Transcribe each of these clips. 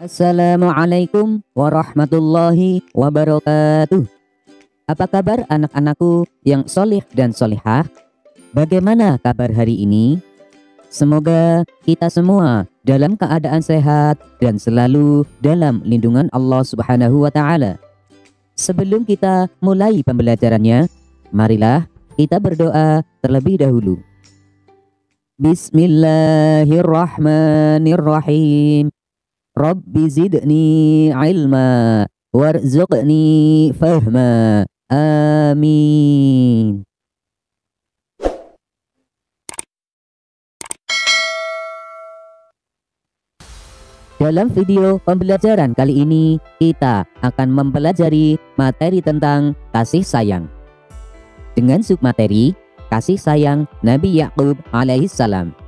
Assalamualaikum warahmatullahi wabarakatuh. Apa kabar anak-anakku yang solih dan solihah? Bagaimana kabar hari ini? Semoga kita semua dalam keadaan sehat dan selalu dalam lindungan Allah Subhanahu wa Ta'ala. Sebelum kita mulai pembelajarannya, marilah kita berdoa terlebih dahulu. Bismillahirrahmanirrahim. Rabbi zidni ilma warzuqni fahma. Amin. Dalam video pembelajaran kali ini, kita akan mempelajari materi tentang kasih sayang. Dengan submateri, kasih sayang Nabi Yakub alaihissalam.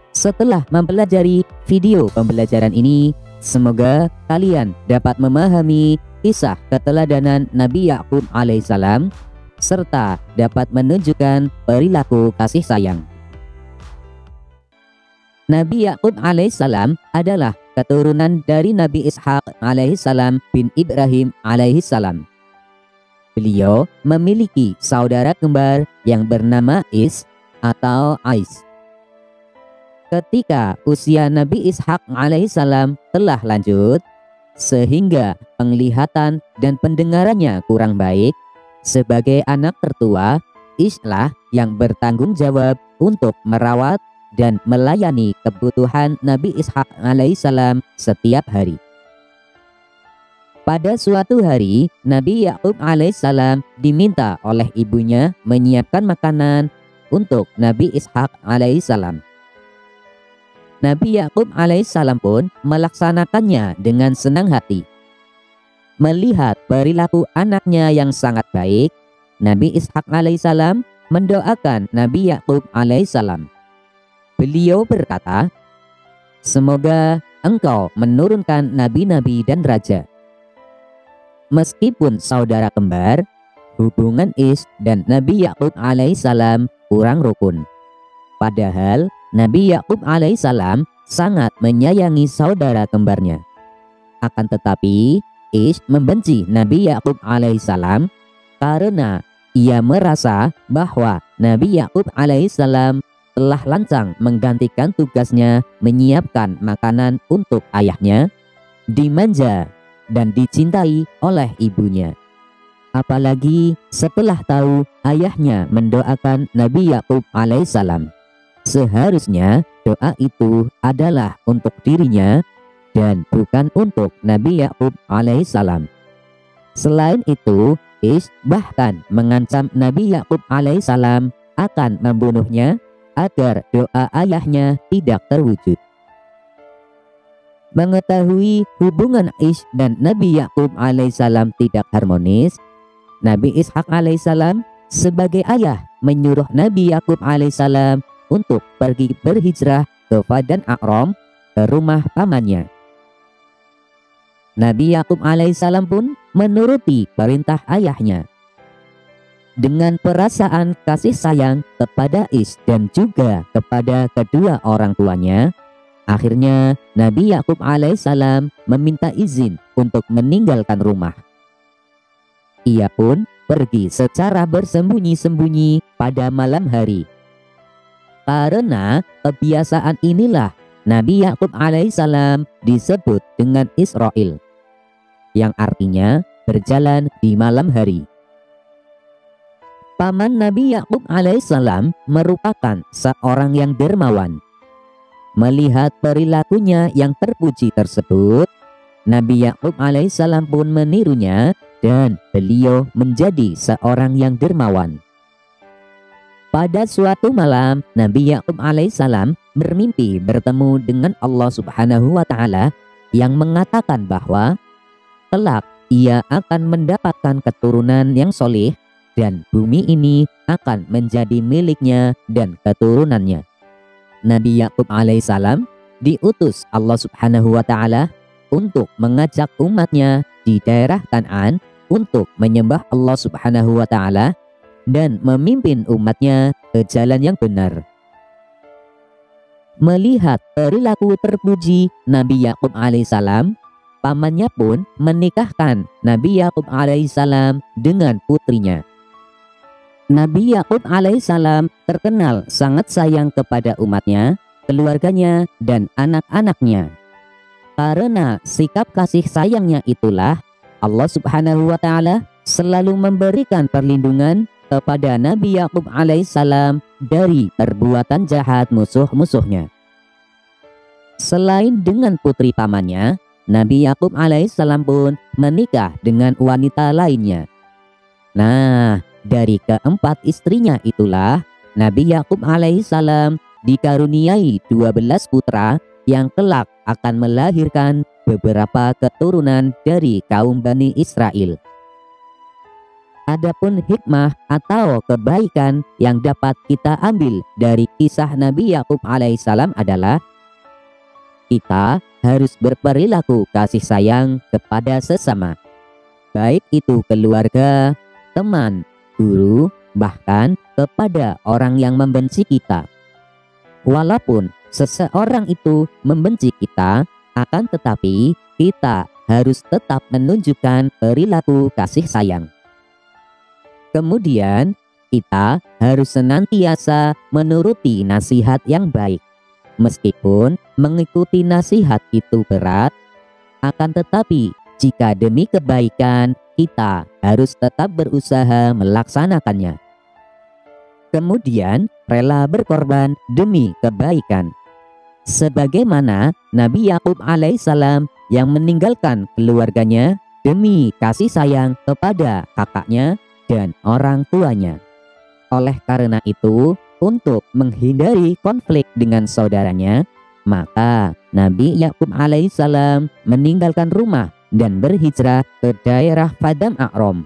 Setelah mempelajari video pembelajaran ini, semoga kalian dapat memahami kisah keteladanan Nabi Yakub alaihissalam serta dapat menunjukkan perilaku kasih sayang. Nabi Yakub alaihissalam adalah keturunan dari Nabi Ishak alaihissalam bin Ibrahim alaihissalam. Beliau memiliki saudara kembar yang bernama Is atau Ais. Ketika usia Nabi Ishak alaihissalam telah lanjut, sehingga penglihatan dan pendengarannya kurang baik, sebagai anak tertua, Islah yang bertanggung jawab untuk merawat dan melayani kebutuhan Nabi Ishak alaihissalam setiap hari. Pada suatu hari, Nabi Yakub alaihissalam diminta oleh ibunya menyiapkan makanan untuk Nabi Ishak alaihissalam. Nabi Yakub alaihissalam pun melaksanakannya dengan senang hati. Melihat perilaku anaknya yang sangat baik, Nabi Ishak alaihissalam mendoakan Nabi Yakub alaihissalam. Beliau berkata, "Semoga engkau menurunkan nabi-nabi dan raja." Meskipun saudara kembar, hubungan Is dan Nabi Yakub alaihissalam kurang rukun. Padahal Nabi Yakub alaihissalam sangat menyayangi saudara kembarnya. Akan tetapi Is membenci Nabi Yakub alaihissalam karena ia merasa bahwa Nabi Yakub alaihissalam telah lancang menggantikan tugasnya menyiapkan makanan untuk ayahnya, dimanja dan dicintai oleh ibunya. Apalagi setelah tahu ayahnya mendoakan Nabi Yakub alaihissalam. Seharusnya doa itu adalah untuk dirinya dan bukan untuk Nabi Yakub alaihissalam. Selain itu, Is bahkan mengancam Nabi Yakub alaihissalam akan membunuhnya agar doa ayahnya tidak terwujud. Mengetahui hubungan Is dan Nabi Yakub alaihissalam tidak harmonis, Nabi Ishak alaihissalam sebagai ayah menyuruh Nabi Yakub alaihissalam untuk pergi berhijrah ke Padan Aram, ke rumah pamannya. Nabi Yakub alaihissalam pun menuruti perintah ayahnya. Dengan perasaan kasih sayang kepada Is dan juga kepada kedua orang tuanya, akhirnya Nabi Yakub alaihissalam meminta izin untuk meninggalkan rumah. Ia pun pergi secara bersembunyi-sembunyi pada malam hari. Karena kebiasaan inilah Nabi Yakub alaihissalam disebut dengan Israel, yang artinya berjalan di malam hari. Paman Nabi Yakub alaihissalam merupakan seorang yang dermawan. Melihat perilakunya yang terpuji tersebut, Nabi Yakub alaihissalam pun menirunya dan beliau menjadi seorang yang dermawan. Pada suatu malam, Nabi Yakub alaihissalam bermimpi bertemu dengan Allah Subhanahu wa Ta'ala yang mengatakan bahwa kelak ia akan mendapatkan keturunan yang soleh dan bumi ini akan menjadi miliknya dan keturunannya. Nabi Yakub alaihissalam diutus Allah Subhanahu wa Ta'ala untuk mengajak umatnya di daerah Kan'an untuk menyembah Allah Subhanahu wa Ta'ala dan memimpin umatnya ke jalan yang benar. Melihat perilaku terpuji Nabi Yakub alaihissalam, pamannya pun menikahkan Nabi Yakub alaihissalam dengan putrinya. Nabi Yakub alaihissalam terkenal sangat sayang kepada umatnya, keluarganya, dan anak-anaknya. Karena sikap kasih sayangnya itulah Allah Subhanahu wa Ta'ala selalu memberikan perlindungan kepada Nabi Yakub alaihissalam dari perbuatan jahat musuh-musuhnya. Selain dengan putri pamannya, Nabi Yakub alaihissalam pun menikah dengan wanita lainnya. Nah, dari keempat istrinya itulah Nabi Yakub alaihissalam dikaruniai 12 putra yang kelak akan melahirkan beberapa keturunan dari kaum Bani Israel. Adapun hikmah atau kebaikan yang dapat kita ambil dari kisah Nabi Yakub alaihissalam adalah kita harus berperilaku kasih sayang kepada sesama, baik itu keluarga, teman, guru, bahkan kepada orang yang membenci kita. Walaupun seseorang itu membenci kita, akan tetapi kita harus tetap menunjukkan perilaku kasih sayang. Kemudian, kita harus senantiasa menuruti nasihat yang baik. Meskipun mengikuti nasihat itu berat, akan tetapi jika demi kebaikan, kita harus tetap berusaha melaksanakannya. Kemudian, rela berkorban demi kebaikan. Sebagaimana Nabi Yakub alaihissalam yang meninggalkan keluarganya demi kasih sayang kepada kakaknya dan orang tuanya. Oleh karena itu, untuk menghindari konflik dengan saudaranya, maka Nabi Yakub alaihissalam meninggalkan rumah dan berhijrah ke daerah Padang A'rom.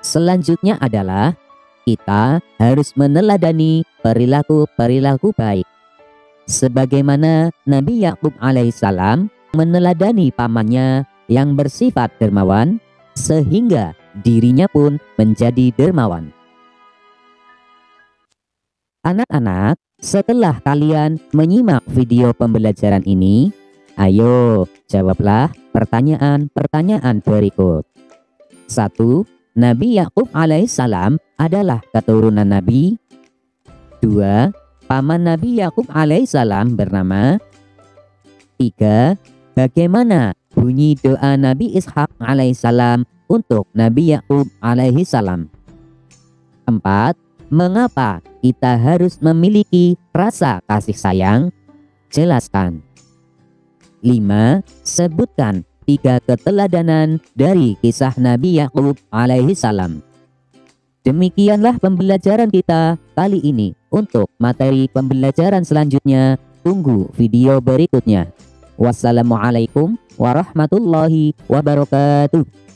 Selanjutnya adalah kita harus meneladani perilaku-perilaku baik. Sebagaimana Nabi Yakub alaihissalam meneladani pamannya yang bersifat dermawan, sehingga dirinya pun menjadi dermawan. Anak-anak, setelah kalian menyimak video pembelajaran ini, ayo jawablah pertanyaan-pertanyaan berikut. 1. Nabi Yakub alaihissalam adalah keturunan Nabi. 2. Paman Nabi Yakub alaihissalam bernama. 3. Bagaimana bunyi doa Nabi Ishak alaihissalam untuk Nabi Yakub alaihissalam? 4. Mengapa kita harus memiliki rasa kasih sayang? Jelaskan. 5. Sebutkan 3 keteladanan dari kisah Nabi Yakub alaihissalam. Demikianlah pembelajaran kita kali ini. Untuk materi pembelajaran selanjutnya, tunggu video berikutnya. Wassalamualaikum warahmatullahi wabarakatuh.